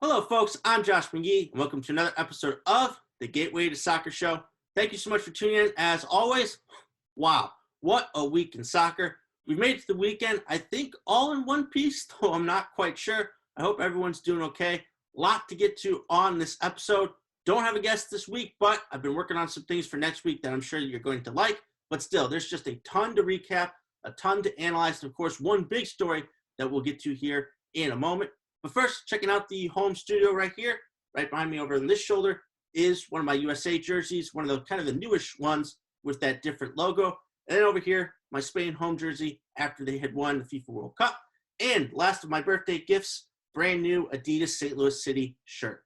Hello, folks. I'm Josh McGee, and welcome to another episode of the Gateway to Soccer Show. Thank you so much for tuning in. As always, wow, what a week in soccer. We've made it to the weekend, I think, all in one piece, though I'm not quite sure. I hope everyone's doing okay. A lot to get to on this episode. Don't have a guest this week, but I've been working on some things for next week that I'm sure you're going to like. But still, there's just a ton to recap, a ton to analyze, and of course, one big story that we'll get to here in a moment. But first, checking out the home studio right here, right behind me over on this shoulder, is one of my USA jerseys, one of the kind of the newish ones with that different logo. And then over here, my Spain home jersey after they had won the FIFA World Cup. And last of my birthday gifts, brand new Adidas St. Louis City shirt.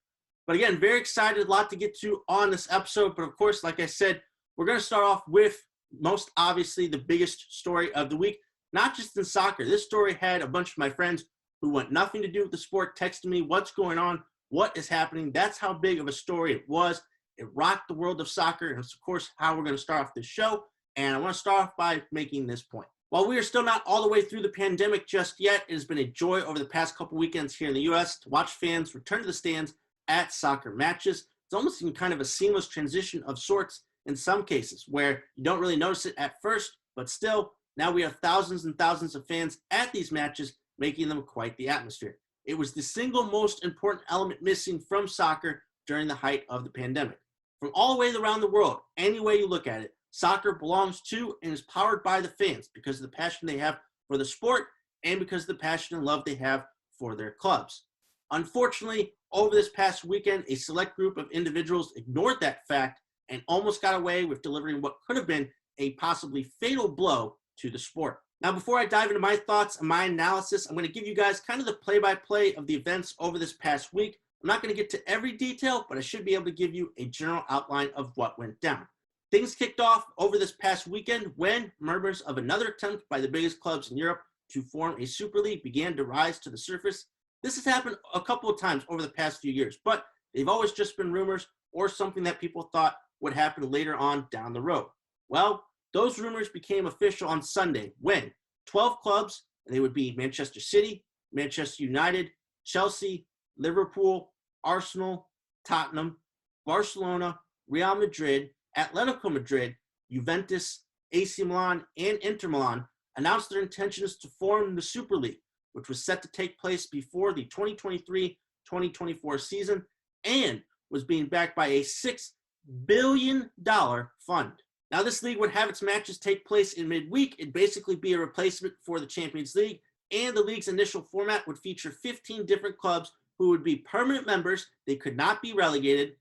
But again, very excited, a lot to get to on this episode. But of course, like I said, we're going to start off with most obviously the biggest story of the week, not just in soccer. This story had a bunch of my friends who want nothing to do with the sport texting me, what's going on, what is happening. That's how big of a story it was. It rocked the world of soccer, and it's, of course, how we're going to start off this show. And I want to start off by making this point. While we are still not all the way through the pandemic just yet, it has been a joy over the past couple weekends here in the U.S. to watch fans return to the stands at soccer matches. It's almost in kind of a seamless transition of sorts in some cases, where you don't really notice it at first, but still, now we have thousands and thousands of fans at these matches, making them quite the atmosphere. It was the single most important element missing from soccer during the height of the pandemic. From all the way around the world, any way you look at it, soccer belongs to and is powered by the fans because of the passion they have for the sport and because of the passion and love they have for their clubs. Unfortunately, over this past weekend, a select group of individuals ignored that fact and almost got away with delivering what could have been a possibly fatal blow to the sport. Now, before I dive into my thoughts and my analysis, I'm going to give you guys kind of the play-by-play of the events over this past week. I'm not going to get to every detail, but I should be able to give you a general outline of what went down. Things kicked off over this past weekend when murmurs of another attempt by the biggest clubs in Europe to form a Super League began to rise to the surface. This has happened a couple of times over the past few years, but they've always just been rumors or something that people thought would happen later on down the road. Well, those rumors became official on Sunday when 12 clubs, and they would be Manchester City, Manchester United, Chelsea, Liverpool, Arsenal, Tottenham, Barcelona, Real Madrid, Atletico Madrid, Juventus, AC Milan, and Inter Milan announced their intentions to form the Super League, which was set to take place before the 2023-2024 season and was being backed by a $6 billion fund. Now, this league would have its matches take place in midweek. It'd basically be a replacement for the Champions League, and the league's initial format would feature 15 different clubs who would be permanent members. They could not be relegated,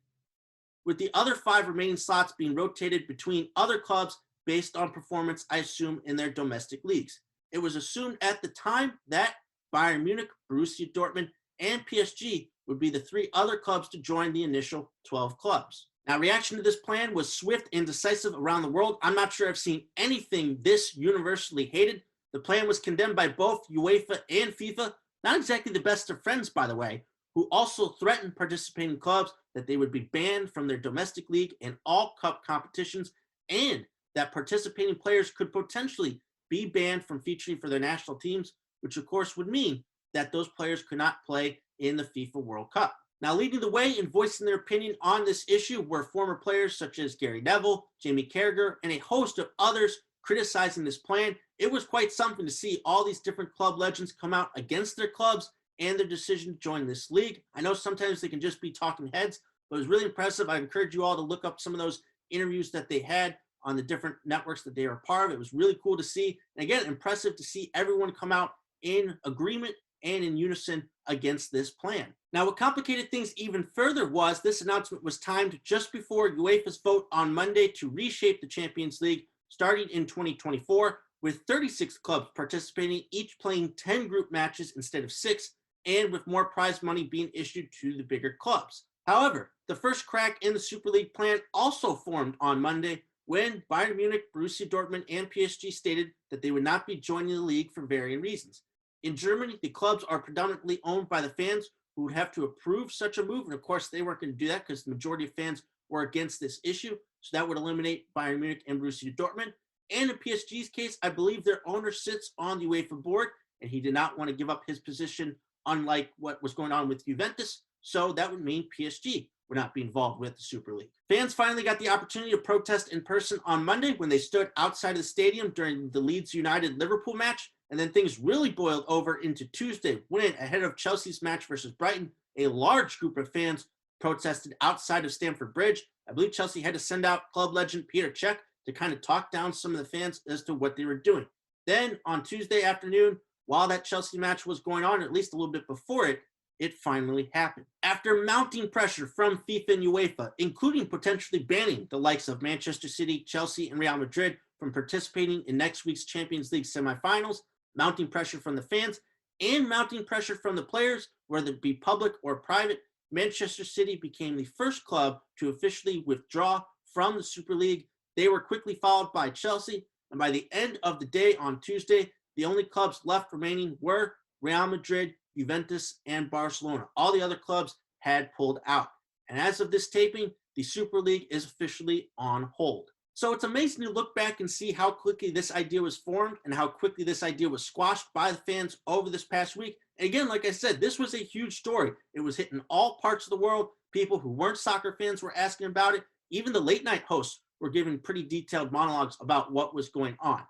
with the other 5 remaining slots being rotated between other clubs based on performance, I assume, in their domestic leagues. It was assumed at the time that Bayern Munich, Borussia Dortmund, and PSG would be the 3 other clubs to join the initial 12 clubs. Now, reaction to this plan was swift and decisive around the world. I'm not sure I've seen anything this universally hated. The plan was condemned by both UEFA and FIFA, not exactly the best of friends, by the way, who also threatened participating clubs that they would be banned from their domestic league and all cup competitions, and that participating players could potentially be banned from featuring for their national teams, which of course would mean that those players could not play in the FIFA World Cup. Now, leading the way in voicing their opinion on this issue were former players such as Gary Neville, Jamie Carragher, and a host of others criticizing this plan. It was quite something to see all these different club legends come out against their clubs and their decision to join this league. I know sometimes they can just be talking heads, but it was really impressive. I encourage you all to look up some of those interviews that they had on the different networks that they were part of. It was really cool to see. And again, impressive to see everyone come out in agreement and in unison against this plan. Now, what complicated things even further was this announcement was timed just before UEFA's vote on Monday to reshape the Champions League starting in 2024, with 36 clubs participating, each playing 10 group matches instead of 6, and with more prize money being issued to the bigger clubs. However, the first crack in the Super League plan also formed on Monday when Bayern Munich, Borussia Dortmund, and PSG stated that they would not be joining the league for varying reasons. In Germany, the clubs are predominantly owned by the fans who would have to approve such a move. And of course, they weren't going to do that because the majority of fans were against this issue. So that would eliminate Bayern Munich and Borussia Dortmund. And in PSG's case, I believe their owner sits on the UEFA board, and he did not want to give up his position, unlike what was going on with Juventus. So that would mean PSG would not be involved with the Super League. Fans finally got the opportunity to protest in person on Monday when they stood outside of the stadium during the Leeds United-Liverpool match, and then things really boiled over into Tuesday when, ahead of Chelsea's match versus Brighton, a large group of fans protested outside of Stamford Bridge. I believe Chelsea had to send out club legend Peter Cech to kind of talk down some of the fans as to what they were doing. Then on Tuesday afternoon, while that Chelsea match was going on, at least a little bit before it, it finally happened. After mounting pressure from FIFA and UEFA, including potentially banning the likes of Manchester City, Chelsea, and Real Madrid from participating in next week's Champions League semifinals, mounting pressure from the fans, and mounting pressure from the players, whether it be public or private, Manchester City became the first club to officially withdraw from the Super League. They were quickly followed by Chelsea, and by the end of the day on Tuesday, the only clubs left remaining were Real Madrid, Juventus, and Barcelona. All the other clubs had pulled out. And as of this taping, the Super League is officially on hold. So it's amazing to look back and see how quickly this idea was formed and how quickly this idea was squashed by the fans over this past week. And again, like I said, this was a huge story. It was hitting all parts of the world. People who weren't soccer fans were asking about it. Even the late night hosts were giving pretty detailed monologues about what was going on.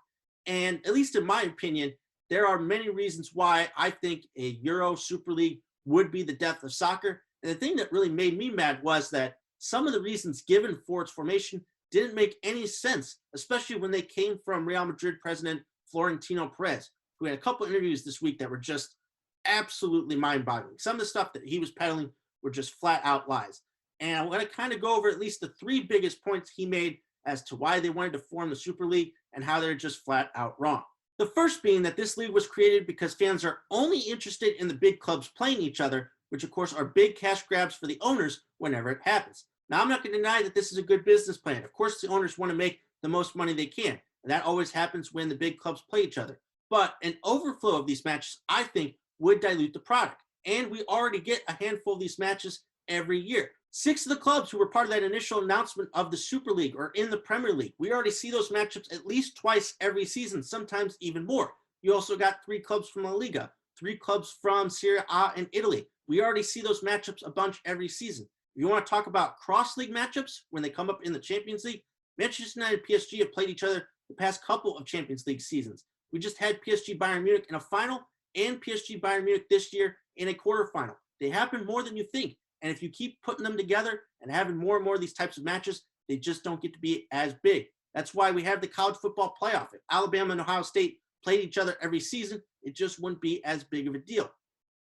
And at least in my opinion, there are many reasons why I think a Euro Super League would be the death of soccer. And the thing that really made me mad was that some of the reasons given for its formation didn't make any sense, especially when they came from Real Madrid president Florentino Perez, who had a couple interviews this week that were just absolutely mind-boggling. Some of the stuff that he was peddling were just flat-out lies. And I'm going to kind of go over at least the three biggest points he made as to why they wanted to form the Super League and how they're just flat-out wrong. The first being that this league was created because fans are only interested in the big clubs playing each other, which of course are big cash grabs for the owners whenever it happens. Now, I'm not going to deny that this is a good business plan. Of course, the owners want to make the most money they can, and that always happens when the big clubs play each other. But an overflow of these matches, I think, would dilute the product. And we already get a handful of these matches every year. 6 of the clubs who were part of that initial announcement of the Super League are in the Premier League. We already see those matchups at least twice every season, sometimes even more. You also got 3 clubs from La Liga, 3 clubs from Serie A and Italy. We already see those matchups a bunch every season. If you want to talk about cross-league matchups when they come up in the Champions League, Manchester United and PSG have played each other the past couple of Champions League seasons. We just had PSG Bayern Munich in a final and PSG Bayern Munich this year in a quarterfinal. They happen more than you think. And if you keep putting them together and having more and more of these types of matches, they just don't get to be as big. That's why we have the college football playoff. If Alabama and Ohio State played each other every season, it just wouldn't be as big of a deal.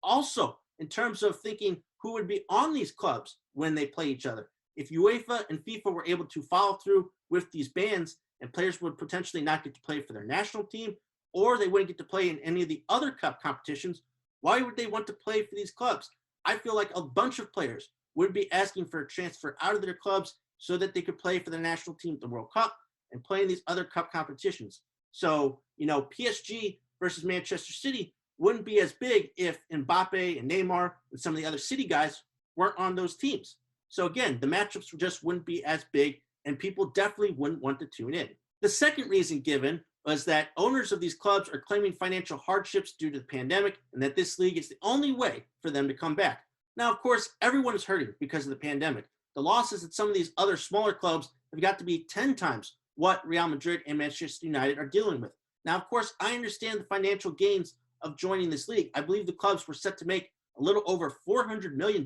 Also, in terms of thinking who would be on these clubs when they play each other, if UEFA and FIFA were able to follow through with these bans and players would potentially not get to play for their national team, or they wouldn't get to play in any of the other cup competitions, why would they want to play for these clubs? I feel like a bunch of players would be asking for a transfer out of their clubs so that they could play for the national team at the World Cup and play in these other cup competitions. So, PSG versus Manchester City wouldn't be as big if Mbappe and Neymar and some of the other City guys weren't on those teams. So again, the matchups just wouldn't be as big and people definitely wouldn't want to tune in. The second reason given was that owners of these clubs are claiming financial hardships due to the pandemic and that this league is the only way for them to come back. Now, of course, everyone is hurting because of the pandemic. The losses at some of these other smaller clubs have got to be 10 times what Real Madrid and Manchester United are dealing with. Now, of course, I understand the financial gains of joining this league. I believe the clubs were set to make a little over $400 million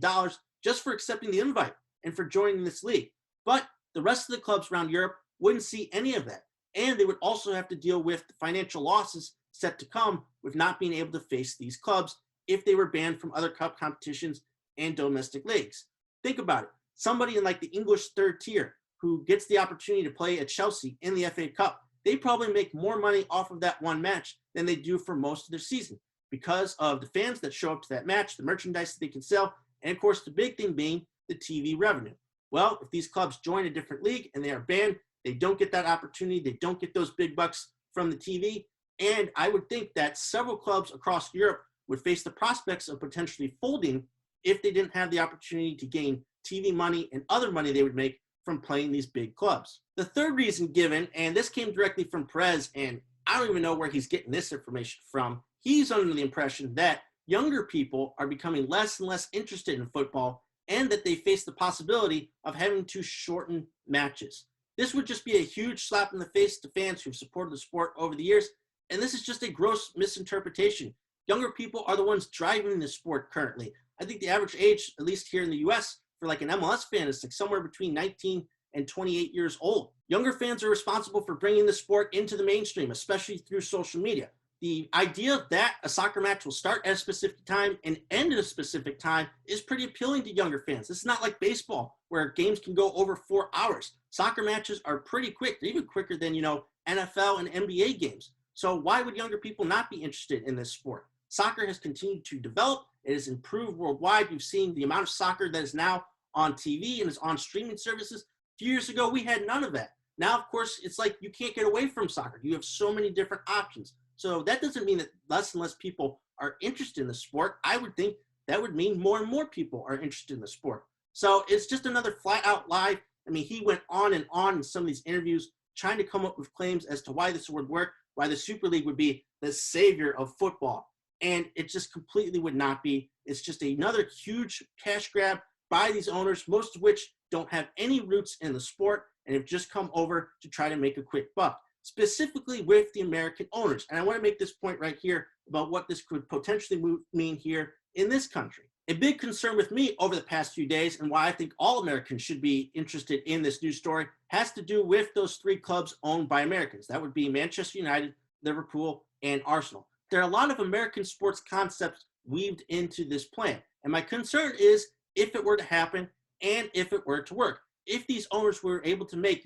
just for accepting the invite and for joining this league. But the rest of the clubs around Europe wouldn't see any of that. And they would also have to deal with the financial losses set to come with not being able to face these clubs if they were banned from other cup competitions and domestic leagues. Think about it. Somebody in like the English third tier who gets the opportunity to play at Chelsea in the FA Cup, they probably make more money off of that one match than they do for most of their season because of the fans that show up to that match, the merchandise that they can sell, and of course the big thing being the TV revenue. Well, if these clubs join a different league and they are banned, they don't get that opportunity. They don't get those big bucks from the TV. And I would think that several clubs across Europe would face the prospects of potentially folding if they didn't have the opportunity to gain TV money and other money they would make from playing these big clubs. The third reason given, and this came directly from Perez, and I don't even know where he's getting this information from, he's under the impression that younger people are becoming less and less interested in football, and that they face the possibility of having to shorten matches. This would just be a huge slap in the face to fans who've supported the sport over the years, and this is just a gross misinterpretation. Younger people are the ones driving the sport currently. I think the average age, at least here in the US, for like an MLS fan is like somewhere between 19 and 28 years old. Younger fans are responsible for bringing the sport into the mainstream, especially through social media. The idea that a soccer match will start at a specific time and end at a specific time is pretty appealing to younger fans. This is not like baseball, where games can go over 4 hours. Soccer matches are pretty quick. They're even quicker than, NFL and NBA games. So why would younger people not be interested in this sport? Soccer has continued to develop. It has improved worldwide. You've seen the amount of soccer that is now on TV and is on streaming services. A few years ago, we had none of that. Now, of course, it's like you can't get away from soccer. You have so many different options. So that doesn't mean that less and less people are interested in the sport. I would think that would mean more and more people are interested in the sport. So it's just another flat out lie. I mean, he went on and on in some of these interviews trying to come up with claims as to why this would work, why the Super League would be the savior of football. And it just completely would not be. It's just another huge cash grab by these owners, most of which don't have any roots in the sport and have just come over to try to make a quick buck, specifically with the American owners. And I want to make this point right here about what this could potentially mean here in this country. A big concern with me over the past few days, and why I think all Americans should be interested in this news story, has to do with those 3 clubs owned by Americans. That would be Manchester United, Liverpool, and Arsenal. There are a lot of American sports concepts weaved into this plan. And my concern is if it were to happen and if it were to work. If these owners were able to make,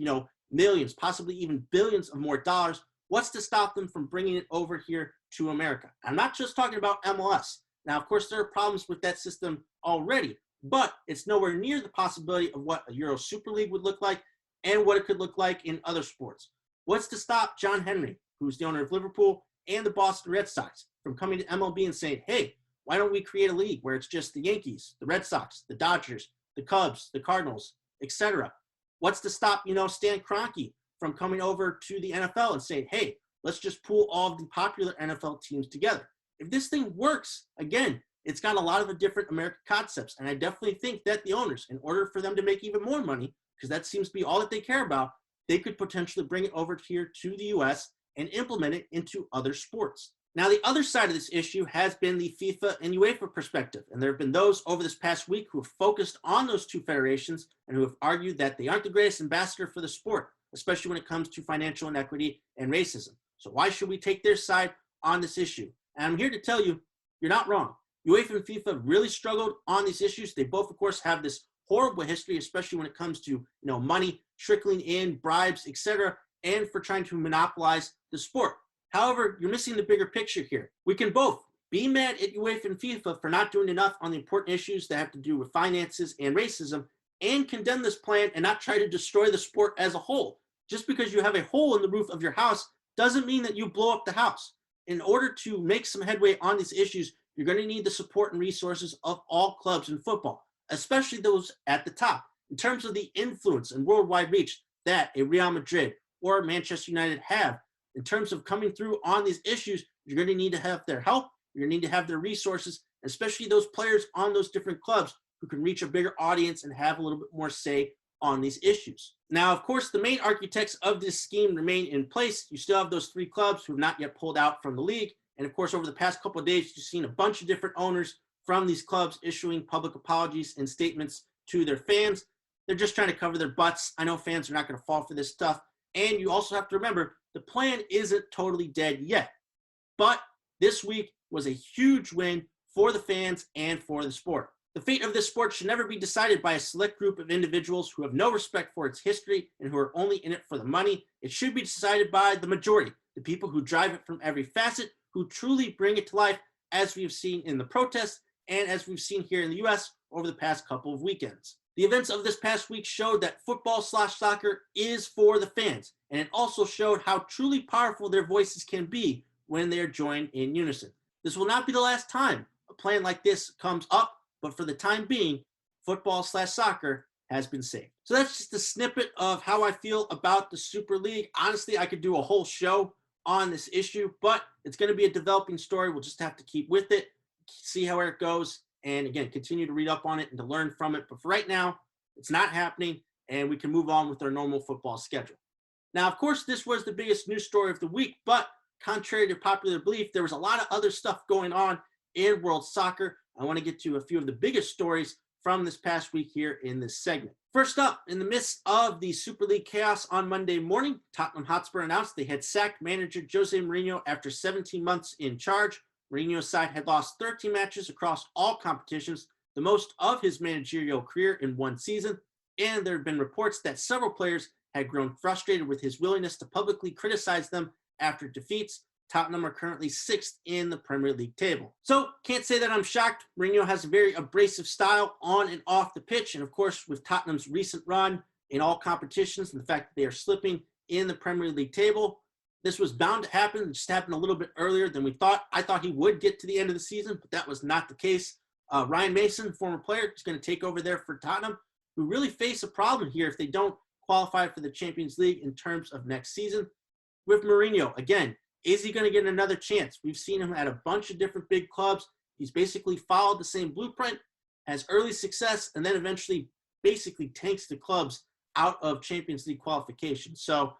millions, possibly even billions of more dollars, what's to stop them from bringing it over here to America? I'm not just talking about MLS. Now, of course, there are problems with that system already, but it's nowhere near the possibility of what a Euro Super League would look like and what it could look like in other sports. What's to stop John Henry, who's the owner of Liverpool and the Boston Red Sox, from coming to MLB and saying, hey, why don't we create a league where it's just the Yankees, the Red Sox, the Dodgers, the Cubs, the Cardinals, etc.? What's to stop, Stan Kroenke from coming over to the NFL and saying, hey, let's just pool all of the popular NFL teams together? If this thing works, again, it's got a lot of the different American concepts. And I definitely think that the owners, in order for them to make even more money, because that seems to be all that they care about, they could potentially bring it over here to the US and implement it into other sports. Now, the other side of this issue has been the FIFA and UEFA perspective. And there have been those over this past week who have focused on those 2 federations and who have argued that they aren't the greatest ambassador for the sport, especially when it comes to financial inequity and racism. So why should we take their side on this issue? And I'm here to tell you, you're not wrong. UEFA and FIFA really struggled on these issues. They both, of course, have this horrible history, especially when it comes to money trickling in, bribes, etc., and for trying to monopolize the sport. However, you're missing the bigger picture here. We can both be mad at UEFA and FIFA for not doing enough on the important issues that have to do with finances and racism, and condemn this plan and not try to destroy the sport as a whole. Just because you have a hole in the roof of your house doesn't mean that you blow up the house. In order to make some headway on these issues, you're going to need the support and resources of all clubs in football, especially those at the top, in terms of the influence and worldwide reach that a Real Madrid or Manchester United have. In terms of coming through on these issues, you're going to need to have their help. You're going to need to have their resources, especially those players on those different clubs who can reach a bigger audience and have a little bit more say on these issues. Now, of course, the main architects of this scheme remain in place. You still have those 3 clubs who have not yet pulled out from the league. And of course, over the past couple of days, you've seen a bunch of different owners from these clubs issuing public apologies and statements to their fans. They're just trying to cover their butts. I know fans are not going to fall for this stuff. And you also have to remember, the plan isn't totally dead yet. But this week was a huge win for the fans and for the sport. The fate of this sport should never be decided by a select group of individuals who have no respect for its history and who are only in it for the money. It should be decided by the majority, the people who drive it from every facet, who truly bring it to life, as we've seen in the protests and as we've seen here in the US over the past couple of weekends. The events of this past week showed that football/soccer is for the fans, and it also showed how truly powerful their voices can be when they're joined in unison. This will not be the last time a plan like this comes up, but for the time being, football/soccer has been saved. So that's just a snippet of how I feel about the Super League. Honestly, I could do a whole show on this issue, but it's going to be a developing story. We'll just have to keep with it. see how it goes, and again, continue to read up on it and to learn from it. But for right now, it's not happening, and we can move on with our normal football schedule. Now, of course, this was the biggest news story of the week, but contrary to popular belief, there was a lot of other stuff going on in world soccer. I want to get to a few of the biggest stories from this past week here in this segment. First up, in the midst of the Super League chaos on Monday morning, Tottenham Hotspur announced they had sacked manager Jose Mourinho after 17 months in charge. Mourinho's side had lost 13 matches across all competitions, the most of his managerial career in one season, and there have been reports that several players had grown frustrated with his willingness to publicly criticize them after defeats. Tottenham are currently 6th in the Premier League table. So, can't say that I'm shocked. Mourinho has a very abrasive style on and off the pitch, and of course, with Tottenham's recent run in all competitions and the fact that they are slipping in the Premier League table, this was bound to happen. It just happened a little bit earlier than we thought. I thought he would get to the end of the season, but that was not the case. Ryan Mason, former player, is going to take over there for Tottenham, who really face a problem here if they don't qualify for the Champions League in terms of next season. With Mourinho, again, is he going to get another chance? We've seen him at a bunch of different big clubs. He's basically followed the same blueprint, has early success, and then eventually basically tanks the clubs out of Champions League qualification. So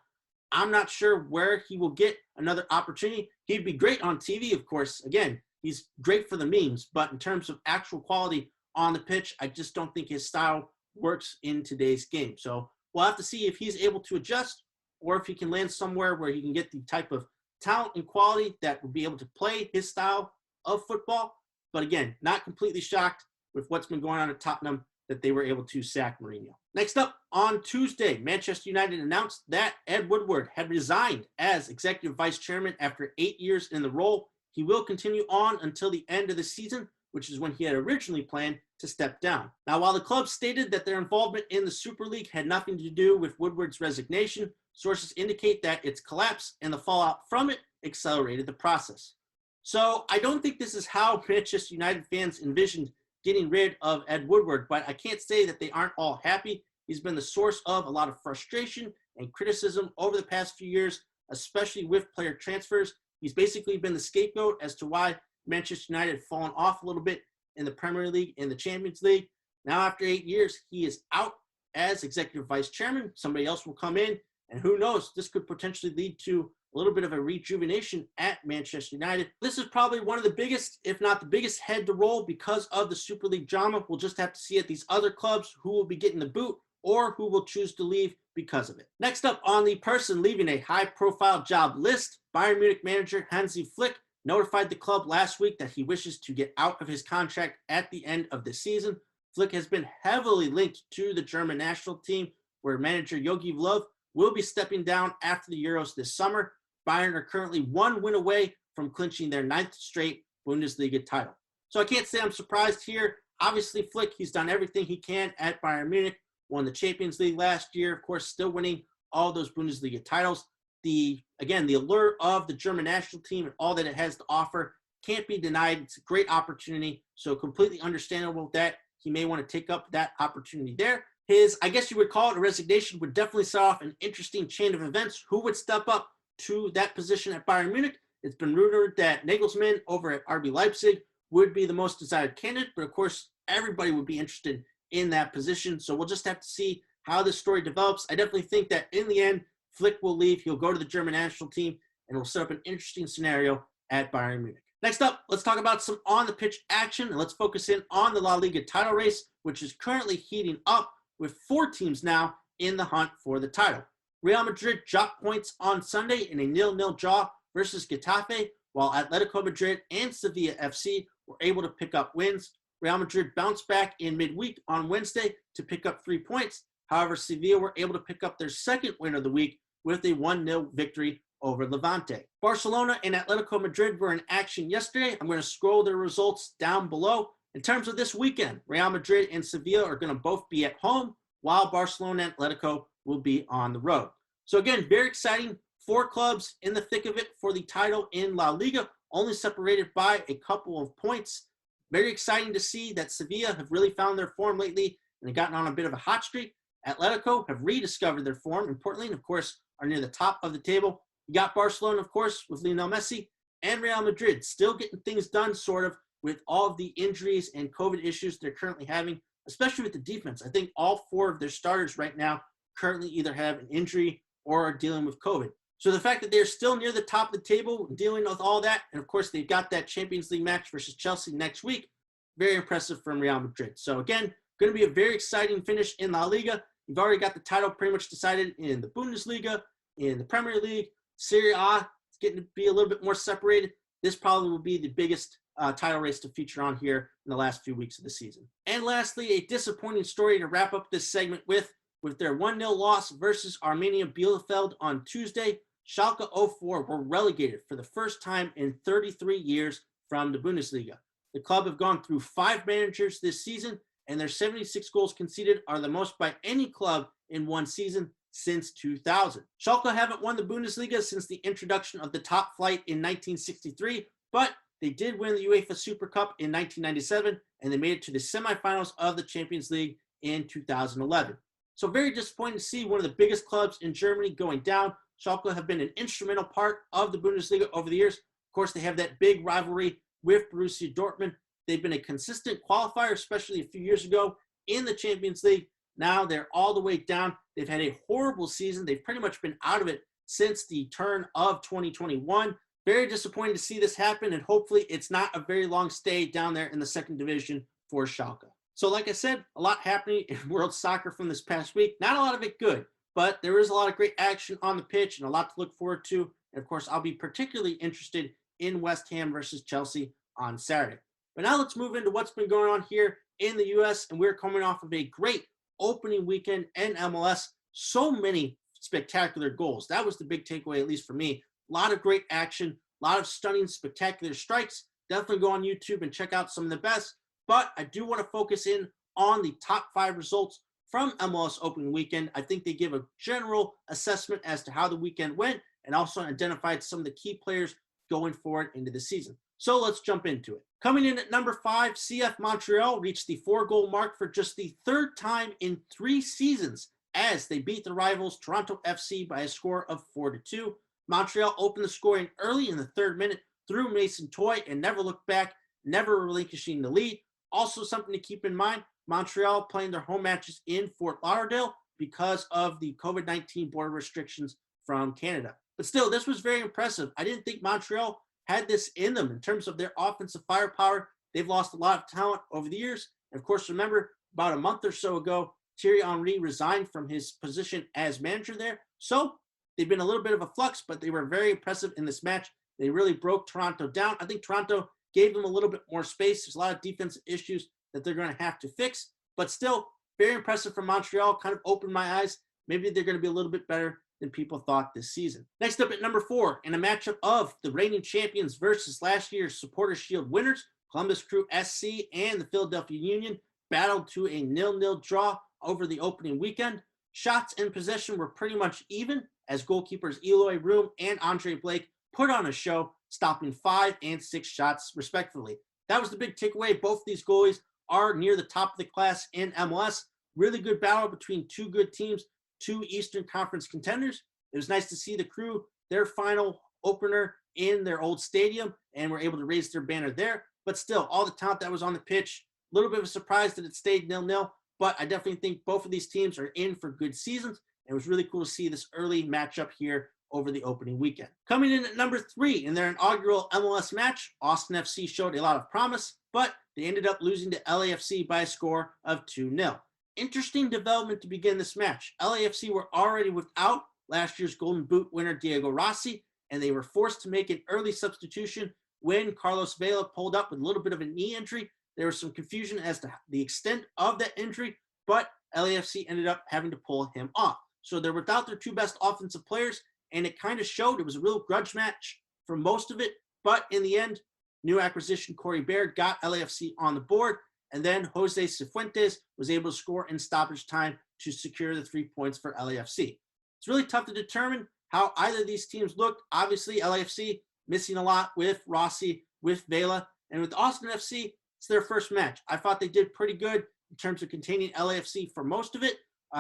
I'm not sure where he will get another opportunity. He'd be great on TV, of course. Again, he's great for the memes, but in terms of actual quality on the pitch, I just don't think his style works in today's game. So we'll have to see if he's able to adjust or if he can land somewhere where he can get the type of talent and quality that will be able to play his style of football. But again, not completely shocked with what's been going on at Tottenham that they were able to sack Mourinho. Next up, on Tuesday, Manchester United announced that Ed Woodward had resigned as executive vice chairman after 8 years in the role. He will continue on until the end of the season, which is when he had originally planned to step down. Now, while the club stated that their involvement in the Super League had nothing to do with Woodward's resignation, sources indicate that its collapse and the fallout from it accelerated the process. So I don't think this is how Manchester United fans envisioned getting rid of Ed Woodward, but I can't say that they aren't all happy. He's been the source of a lot of frustration and criticism over the past few years, especially with player transfers. He's basically been the scapegoat as to why Manchester United had fallen off a little bit in the Premier League and the Champions League. Now, after 8 years, he is out as executive vice chairman. Somebody else will come in, and who knows, this could potentially lead to a little bit of a rejuvenation at Manchester United. This is probably one of the biggest, if not the biggest, head to roll because of the Super League drama. We'll just have to see at these other clubs who will be getting the boot or who will choose to leave because of it. Next up on the person leaving a high-profile job list, Bayern Munich manager Hansi Flick notified the club last week that he wishes to get out of his contract at the end of the season. Flick has been heavily linked to the German national team, where manager Jogi Löw will be stepping down after the Euros this summer. Bayern are currently 1 win away from clinching their 9th straight Bundesliga title. So I can't say I'm surprised here. Obviously, Flick, he's done everything he can at Bayern Munich, won the Champions League last year, of course, still winning all those Bundesliga titles. The allure of the German national team and all that it has to offer can't be denied. It's a great opportunity, so completely understandable that he may want to take up that opportunity there. His, I guess you would call it a resignation, would definitely set off an interesting chain of events. Who would step up to that position at Bayern Munich? It's been rumored that Nagelsmann over at RB Leipzig would be the most desired candidate, but of course, everybody would be interested in that position. So we'll just have to see how this story develops. I definitely think that in the end, Flick will leave. He'll go to the German national team, and it'll set up an interesting scenario at Bayern Munich. Next up, let's talk about some on-the-pitch action, and let's focus in on the La Liga title race, which is currently heating up with 4 teams now in the hunt for the title. Real Madrid dropped points on Sunday in a 0-0 draw versus Getafe, while Atletico Madrid and Sevilla FC were able to pick up wins. Real Madrid bounced back in midweek on Wednesday to pick up 3 points. However, Sevilla were able to pick up their second win of the week with a 1-0 victory over Levante. Barcelona and Atletico Madrid were in action yesterday. I'm going to scroll their results down below. In terms of this weekend, Real Madrid and Sevilla are going to both be at home, while Barcelona and Atletico will be on the road. So again, very exciting. 4 clubs in the thick of it for the title in La Liga, only separated by a couple of points. Very exciting to see that Sevilla have really found their form lately and have gotten on a bit of a hot streak. Atletico have rediscovered their form, importantly, and of course, are near the top of the table. You got Barcelona, of course, with Lionel Messi, and Real Madrid still getting things done, sort of, with all of the injuries and COVID issues they're currently having, especially with the defense. I think all 4 of their starters right now currently either have an injury or are dealing with COVID. So the fact that they're still near the top of the table dealing with all that, and of course they've got that Champions League match versus Chelsea next week, very impressive from Real Madrid. So again, going to be a very exciting finish in La Liga. You've already got the title pretty much decided in the Bundesliga, in the Premier League, Serie A. It's getting to be a little bit more separated. This probably will be the biggest title race to feature on here in the last few weeks of the season. And lastly, a disappointing story to wrap up this segment with their 1-0 loss versus Arminia Bielefeld on Tuesday. Schalke 04 were relegated for the first time in 33 years from the Bundesliga. The club have gone through 5 managers this season, and their 76 goals conceded are the most by any club in one season since 2000. Schalke haven't won the Bundesliga since the introduction of the top flight in 1963, but they did win the UEFA Super Cup in 1997, and they made it to the semifinals of the Champions League in 2011. So very disappointing to see one of the biggest clubs in Germany going down. Schalke have been an instrumental part of the Bundesliga over the years. Of course, they have that big rivalry with Borussia Dortmund. They've been a consistent qualifier, especially a few years ago in the Champions League. Now they're all the way down. They've had a horrible season. They've pretty much been out of it since the turn of 2021. Very disappointing to see this happen, and hopefully it's not a very long stay down there in the second division for Schalke. So like I said, a lot happening in world soccer from this past week. Not a lot of it good, but there is a lot of great action on the pitch and a lot to look forward to. And of course, I'll be particularly interested in West Ham versus Chelsea on Saturday. But now let's move into what's been going on here in the U.S. And we're coming off of a great opening weekend in MLS. So many spectacular goals. That was the big takeaway, at least for me. A lot of great action, a lot of stunning, spectacular strikes. Definitely go on YouTube and check out some of the best. But I do want to focus in on the top 5 results from MLS opening weekend. I think they give a general assessment as to how the weekend went and also identified some of the key players going forward into the season. So let's jump into it. Coming in at number 5, CF Montreal reached the 4-goal mark for just the 3rd time in 3 seasons as they beat the rivals Toronto FC by a score of 4-2. Montreal opened the scoring early in the 3rd minute through Mason Toye and never looked back, never relinquishing the lead. Also something to keep in mind, Montreal playing their home matches in Fort Lauderdale because of the COVID-19 border restrictions from Canada. But still, this was very impressive. I didn't think Montreal had this in them in terms of their offensive firepower. They've lost a lot of talent over the years. And of course, remember, about a month or so ago, Thierry Henry resigned from his position as manager there. So they've been a little bit of a flux, but they were very impressive in this match. They really broke Toronto down. I think Toronto gave them a little bit more space. There's a lot of defensive issues that they're going to have to fix, but still very impressive from Montreal. Kind of opened my eyes. Maybe they're going to be a little bit better than people thought this season. Next up at number 4, in a matchup of the reigning champions versus last year's Supporters Shield winners, Columbus Crew SC and the Philadelphia Union battled to a 0-0 draw over the opening weekend. Shots in possession were pretty much even as goalkeepers Eloy Room and Andre Blake put on a show, stopping 5 and 6 shots respectively. That was the big takeaway. Both of these goalies are near the top of the class in MLS. Really good battle between 2 good teams, 2 Eastern Conference contenders. It was nice to see the Crew, their final opener in their old stadium, and were able to raise their banner there. But still, all the talent that was on the pitch, a little bit of a surprise that it stayed 0-0, but I definitely think both of these teams are in for good seasons. It was really cool to see this early matchup here over the opening weekend. Coming in at number 3 in their inaugural MLS match, Austin FC showed a lot of promise, but they ended up losing to LAFC by a score of 2-0. Interesting development to begin this match. LAFC were already without last year's Golden Boot winner Diego Rossi, and they were forced to make an early substitution when Carlos Vela pulled up with a little bit of a knee injury. There was some confusion as to the extent of that injury, but LAFC ended up having to pull him off. So they're without their 2 best offensive players, and it kind of showed. It was a real grudge match for most of it, but in the end, new acquisition Corey Baird got LAFC on the board, and then Jose Cifuentes was able to score in stoppage time to secure the 3 points for LAFC. It's really tough to determine how either of these teams looked. Obviously, LAFC missing a lot with Rossi, with Vela, and with Austin FC, it's their first match. I thought they did pretty good in terms of containing LAFC for most of it.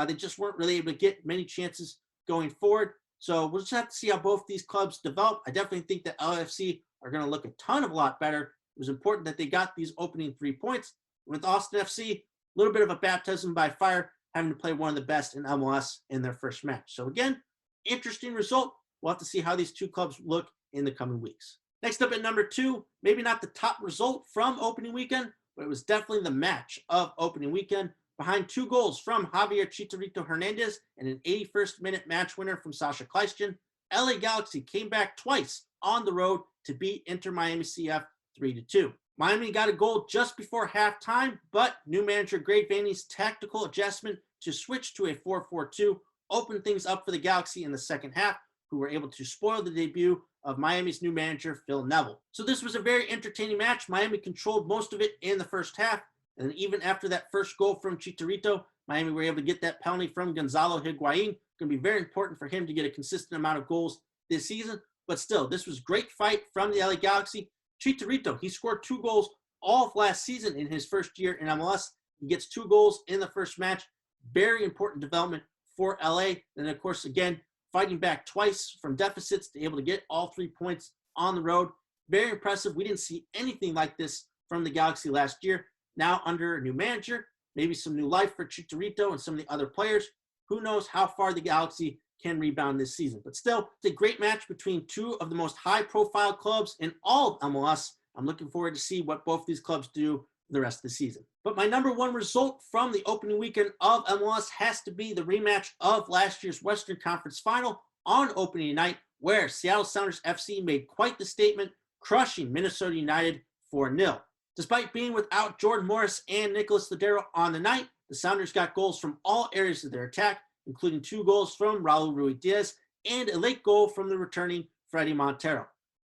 They just weren't really able to get many chances going forward. So we'll just have to see how both these clubs develop. I definitely think that LAFC are going to look a lot better It was important that they got these opening 3 points. With Austin FC, a little bit of a baptism by fire, having to play one of the best in MLS in their first match. So again, interesting result. We'll have to see how these two clubs look in the coming weeks. Next up at number 2, maybe not the top result from opening weekend, but it was definitely the match of opening weekend. Behind 2 goals from Javier Chicharito Hernandez and an 81st minute match winner from Sasha Kleistjen, LA Galaxy came back twice on the road to beat Inter Miami CF 3-2. Miami got a goal just before halftime, but new manager Greg Vanney's tactical adjustment to switch to a 4-4-2 opened things up for the Galaxy in the second half, who were able to spoil the debut of Miami's new manager, Phil Neville. So this was a very entertaining match. Miami controlled most of it in the first half, and even after that first goal from Chicharito, Miami were able to get that penalty from Gonzalo Higuain. Going to be very important for him to get a consistent amount of goals this season, but still, this was great fight from the LA Galaxy. Chicharito, he scored 2 goals all of last season in his first year in MLS. He gets 2 goals in the first match. Very important development for LA. And of course, again, fighting back twice from deficits to be able to get all 3 points on the road. Very impressive. We didn't see anything like this from the Galaxy last year. Now under a new manager, maybe some new life for Chicharito and some of the other players. Who knows how far the Galaxy can rebound this season. But still, it's a great match between 2 of the most high-profile clubs in all of MLS. I'm looking forward to see what both these clubs do for the rest of the season. But my number 1 result from the opening weekend of MLS has to be the rematch of last year's Western Conference Final on opening night, where Seattle Sounders FC made quite the statement, crushing Minnesota United 4-0. Despite being without Jordan Morris and Nicholas Lodeiro on the night, the Sounders got goals from all areas of their attack, including 2 goals from Raul Ruiz-Diaz and a late goal from the returning Fredy Montero.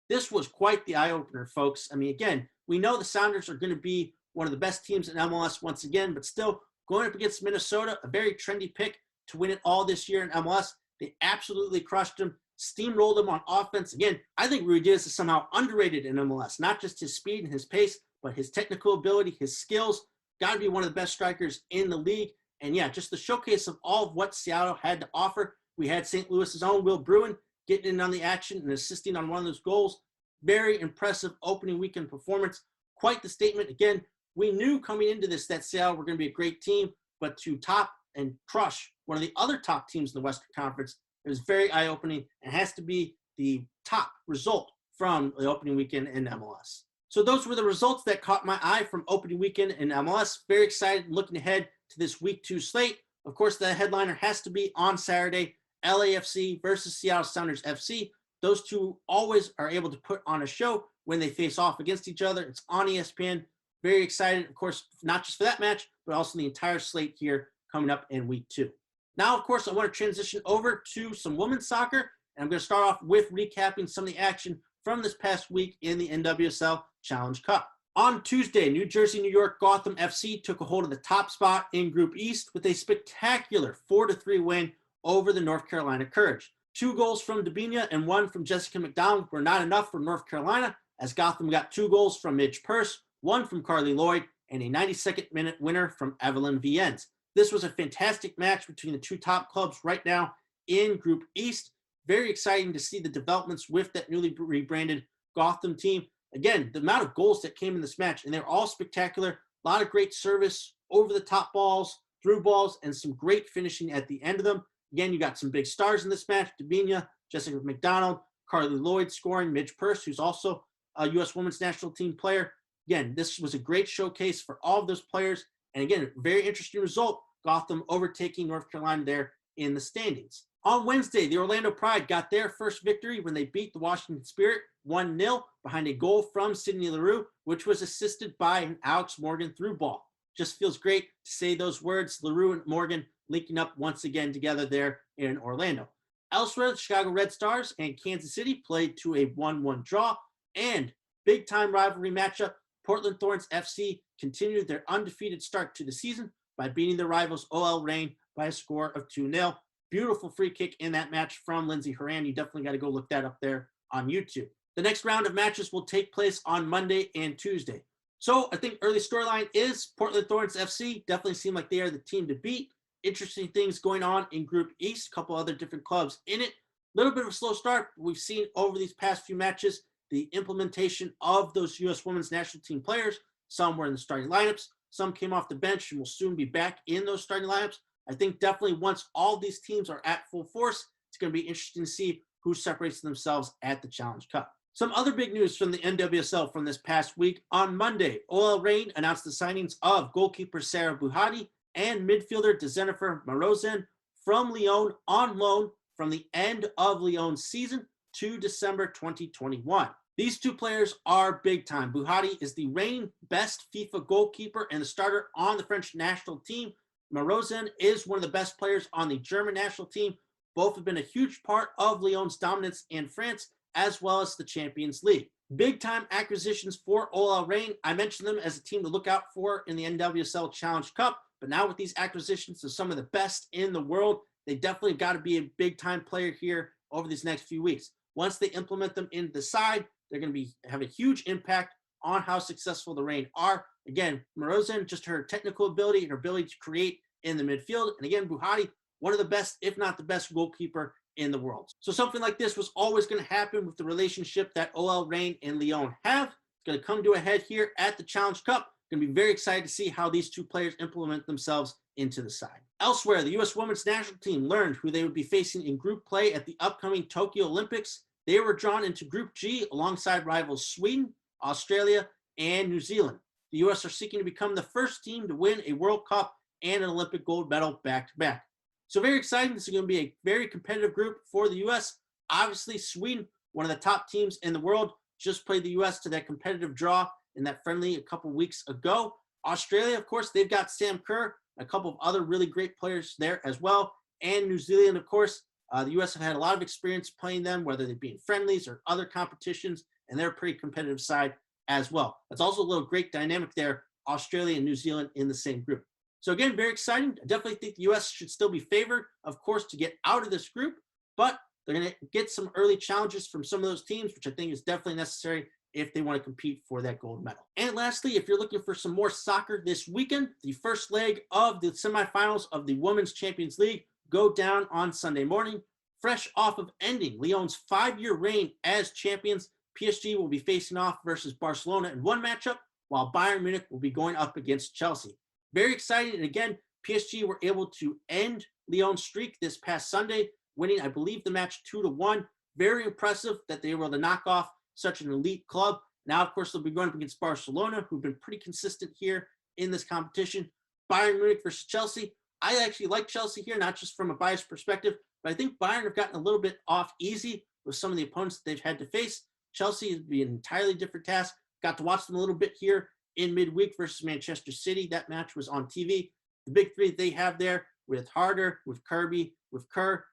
This was quite the eye-opener, folks. I mean, again, we know the Sounders are going to be one of the best teams in MLS once again, but still, going up against Minnesota, a very trendy pick to win it all this year in MLS. They absolutely crushed them, steamrolled them on offense. Again, I think Ruiz-Diaz is somehow underrated in MLS, not just his speed and his pace, but his technical ability, his skills. Got to be one of the best strikers in the league. And yeah, just the showcase of all of what Seattle had to offer. We had St. Louis's own Will Bruin getting in on the action and assisting on one of those goals. Very impressive opening weekend performance. Quite the statement. Again, we knew coming into this that Seattle were going to be a great team, but to top and crush one of the other top teams in the Western Conference, it was very eye-opening and has to be the top result from the opening weekend in MLS. So those were the results that caught my eye from opening weekend in MLS. Very excited looking ahead to this week 2 slate. Of course, the headliner has to be on Saturday, LAFC versus Seattle Sounders FC. Those two always are able to put on a show when they face off against each other. It's on ESPN. Very excited, of course, not just for that match, but also the entire slate here coming up in week 2. Now, of course, I want to transition over to some women's soccer, and I'm going to start off with recapping some of the action from this past week in the NWSL Challenge Cup. On Tuesday, New Jersey, New York, Gotham FC took a hold of the top spot in Group East with a spectacular 4-3 win over the North Carolina Courage. 2 goals from Dabinia and 1 from Jessica McDonald were not enough for North Carolina, as Gotham got 2 goals from Midge Purse, 1 from Carly Lloyd, and a 92nd minute winner from Evelyn Viennes. This was a fantastic match between the 2 top clubs right now in Group East. Very exciting to see the developments with that newly rebranded Gotham team. Again, the amount of goals that came in this match, and they're all spectacular. A lot of great service, over-the-top balls, through balls, and some great finishing at the end of them. Again, you got some big stars in this match. Dabinia, Jessica McDonald, Carly Lloyd scoring, Midge Purse, who's also a U.S. Women's National Team player. Again, this was a great showcase for all of those players. And again, very interesting result, Gotham overtaking North Carolina there in the standings. On Wednesday, the Orlando Pride got their first victory when they beat the Washington Spirit 1-0 behind a goal from Sydney Leroux, which was assisted by an Alex Morgan through ball. Just feels great to say those words, Leroux and Morgan linking up once again together there in Orlando. Elsewhere, the Chicago Red Stars and Kansas City played to a 1-1 draw, and big-time rivalry matchup, Portland Thorns FC continued their undefeated start to the season by beating their rivals OL Reign by a score of 2-0. Beautiful free kick in that match from Lindsey Horan. You definitely got to go look that up there on YouTube. The next round of matches will take place on Monday and Tuesday. So I think early storyline is Portland Thorns FC. Definitely seem like they are the team to beat. Interesting things going on in Group East. A couple other different clubs in it. A little bit of a slow start. We've seen over these past few matches the implementation of those U.S. women's national team players. Some were in the starting lineups. Some came off the bench and will soon be back in those starting lineups. I think definitely once all these teams are at full force, it's going to be interesting to see who separates themselves at the Challenge Cup. Some other big news from the NWSL from this past week. On Monday, OL Reign announced the signings of goalkeeper Sarah Buhati and midfielder Jennifer Marozan from Lyon on loan from the end of Lyon's season to December 2021. These two players are big time. Buhati is the reigning best FIFA goalkeeper and the starter on the French national team. Marozan is one of the best players on the German national team. Both have been a huge part of Lyon's dominance in France, as well as the Champions League. Big time acquisitions for OL Reign. I mentioned them as a team to look out for in the NWSL Challenge Cup, but now with these acquisitions of some of the best in the world, they definitely got to be a big time player here over these next few weeks. Once they implement them into the side, they're going to have a huge impact on how successful the Reign are. Again, Marozan, just her technical ability and her ability to create in the midfield. And again, Buhati, one of the best, if not the best goalkeeper in the world. So something like this was always going to happen with the relationship that OL Reign and Lyon have. It's going to come to a head here at the Challenge Cup. Going to be very excited to see how these two players implement themselves into the side. Elsewhere, the U.S. women's national team learned who they would be facing in group play at the upcoming Tokyo Olympics. They were drawn into Group G alongside rivals Sweden, Australia, and New Zealand. The U.S. are seeking to become the first team to win a World Cup and an Olympic gold medal back-to-back. So very exciting. This is going to be a very competitive group for the U.S. Obviously, Sweden, one of the top teams in the world, just played the U.S. to that competitive draw in that friendly a couple weeks ago. Australia, of course, they've got Sam Kerr, a couple of other really great players there as well. And New Zealand, of course, the U.S. have had a lot of experience playing them, whether they be in friendlies or other competitions, and they're a pretty competitive side as well. That's also a little great dynamic there, Australia and New Zealand in the same group. So again, very exciting. I definitely think the U.S. should still be favored, of course, to get out of this group, but they're going to get some early challenges from some of those teams, which I think is definitely necessary if they want to compete for that gold medal. And lastly, if you're looking for some more soccer this weekend, the first leg of the semifinals of the Women's Champions League go down on Sunday morning. Fresh off of ending Lyon's 5-year reign as champions, PSG will be facing off versus Barcelona in one matchup, while Bayern Munich will be going up against Chelsea. Very exciting. And again, PSG were able to end Lyon's streak this past Sunday, winning, I believe, the match 2-1. Very impressive that they were able to knock off such an elite club. Now, of course, they'll be going up against Barcelona, who've been pretty consistent here in this competition. Bayern Munich versus Chelsea. I actually like Chelsea here, not just from a biased perspective, but I think Bayern have gotten a little bit off easy with some of the opponents that they've had to face. Chelsea would be an entirely different task. Got to watch them a little bit here in midweek versus Manchester City. That match was on TV. The big three they have there with Harder, with Kirby, with Kerr,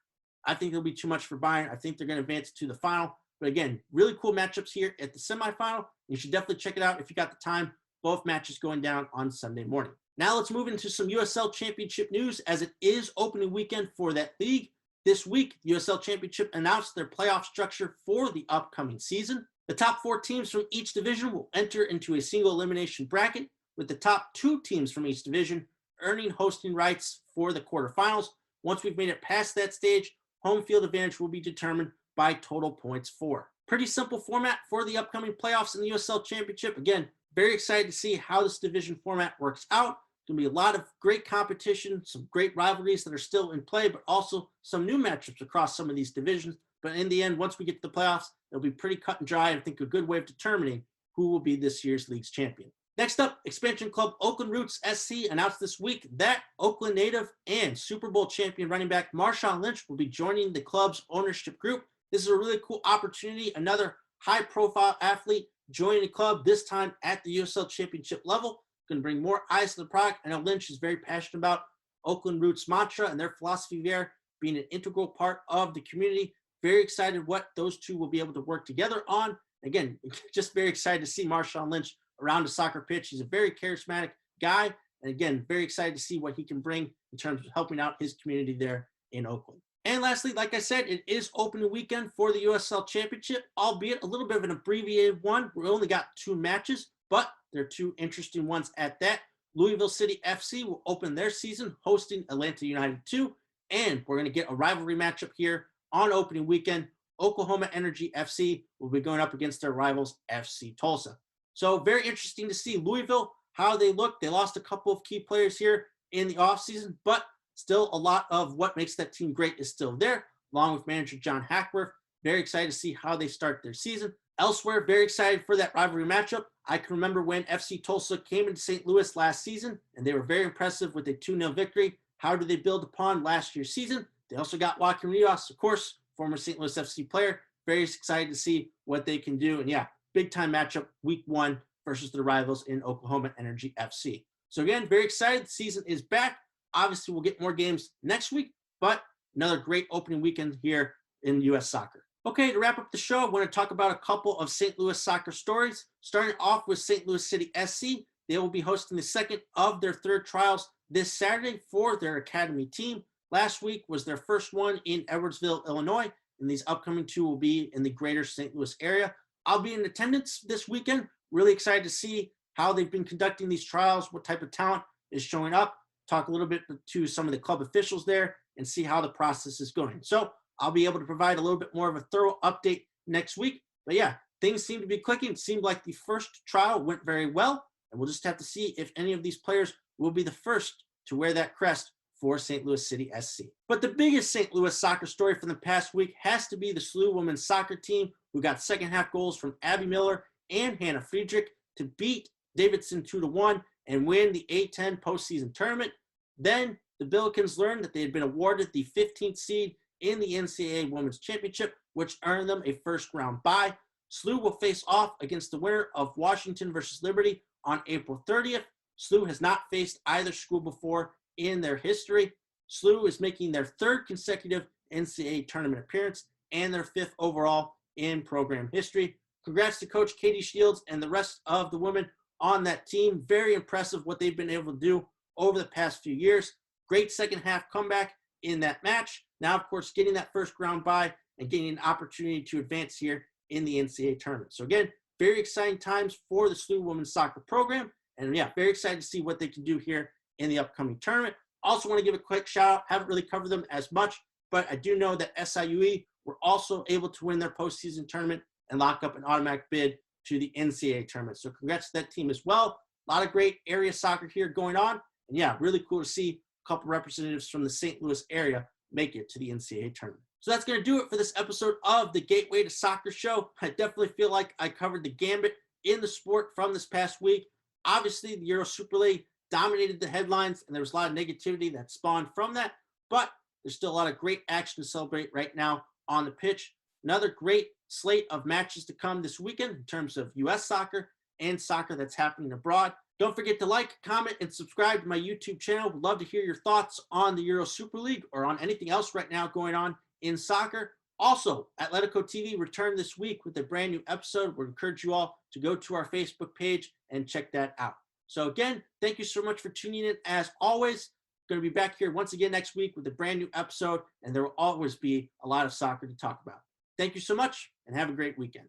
I think it'll be too much for Bayern. I think they're going to advance to the final. But again, really cool matchups here at the semifinal. You should definitely check it out if you got the time. Both matches going down on Sunday morning. Now let's move into some USL Championship news, as it is opening weekend for that league. This week, the USL Championship announced their playoff structure for the upcoming season. The top 4 teams from each division will enter into a single elimination bracket, with the top 2 teams from each division earning hosting rights for the quarterfinals. Once we've made it past that stage, home field advantage will be determined by total points for. Pretty simple format for the upcoming playoffs in the USL Championship. Again, very excited to see how this division format works out. Going to be a lot of great competition, some great rivalries that are still in play, but also some new matchups across some of these divisions. But in the end, once we get to the playoffs, it'll be pretty cut and dry, and I think a good way of determining who will be this year's league's champion. Next up, expansion club Oakland Roots SC announced this week that Oakland native and Super Bowl champion running back Marshawn Lynch will be joining the club's ownership group. This is a really cool opportunity. Another high-profile athlete joining the club, this time at the USL Championship level. Going to bring more eyes to the product. I know Lynch is very passionate about Oakland Roots mantra and their philosophy there being an integral part of the community. Very excited what those two will be able to work together on. Again, just very excited to see Marshawn Lynch around the soccer pitch. He's a very charismatic guy. And again, very excited to see what he can bring in terms of helping out his community there in Oakland. And lastly, like I said, it is opening weekend for the USL Championship, albeit a little bit of an abbreviated one. We only got 2 matches, but they're 2 interesting ones at that. Louisville City FC will open their season hosting Atlanta United 2, and we're going to get a rivalry matchup here on opening weekend. Oklahoma Energy FC will be going up against their rivals, FC Tulsa. So very interesting to see Louisville, how they look. They lost a couple of key players here in the offseason, but still a lot of what makes that team great is still there, along with manager John Hackworth. Very excited to see how they start their season. Elsewhere, very excited for that rivalry matchup. I can remember when FC Tulsa came into St. Louis last season, and they were very impressive with a 2-0 victory. How do they build upon last year's season? They also got Joaquin Rios, of course, former St. Louis FC player. Very excited to see what they can do. And yeah, big time matchup week 1 versus the rivals in Oklahoma Energy FC. So again, very excited. The season is back. Obviously, we'll get more games next week, but another great opening weekend here in U.S. soccer. Okay, to wrap up the show, I want to talk about a couple of St. Louis soccer stories. Starting off with St. Louis City SC. They will be hosting the second of their 3rd trials this Saturday for their academy team. Last week was their first one in Edwardsville, Illinois, and these upcoming 2 will be in the greater St. Louis area. I'll be in attendance this weekend. Really excited to see how they've been conducting these trials, what type of talent is showing up, talk a little bit to some of the club officials there, and see how the process is going. So I'll be able to provide a little bit more of a thorough update next week. But yeah, things seem to be clicking. It seemed like the first trial went very well, and we'll just have to see if any of these players will be the first to wear that crest for St. Louis City SC. But the biggest St. Louis soccer story from the past week has to be the SLU women's soccer team, who got second half goals from Abby Miller and Hannah Friedrich to beat Davidson 2-1 and win the A10 postseason tournament. Then the Billikens learned that they had been awarded the 15th seed in the NCAA Women's Championship, which earned them a first-round bye. SLU will face off against the winner of Washington versus Liberty on April 30th. SLU has not faced either school before in their history. SLU is making their 3rd consecutive NCAA tournament appearance and their 5th overall in program history. Congrats to Coach Katie Shields and the rest of the women on that team. Very impressive what they've been able to do over the past few years. Great second half comeback in that match. Now, of course, getting that first round bye and getting an opportunity to advance here in the NCAA tournament. So again, very exciting times for the SLU women's soccer program. And yeah, very excited to see what they can do here in the upcoming tournament. Also want to give a quick shout out. Haven't really covered them as much, but I do know that SIUE were also able to win their postseason tournament and lock up an automatic bid to the NCAA tournament. So congrats to that team as well. A lot of great area soccer here going on. And yeah, really cool to see a couple representatives from the St. Louis area make it to the NCAA tournament. So that's going to do it for this episode of the Gateway to Soccer Show. I definitely feel like I covered the gambit in the sport from this past week. Obviously, the Euro Super League dominated the headlines, and there was a lot of negativity that spawned from that. But there's still a lot of great action to celebrate right now on the pitch. Another great slate of matches to come this weekend in terms of U.S. soccer and soccer that's happening abroad. Don't forget to like, comment, and subscribe to my YouTube channel. Would love to hear your thoughts on the Euro Super League or on anything else right now going on in soccer. Also, Atletico TV returned this week with a brand new episode. We encourage you all to go to our Facebook page and check that out. So again, thank you so much for tuning in. As always, going to be back here once again next week with a brand new episode, and there will always be a lot of soccer to talk about. Thank you so much, and have a great weekend.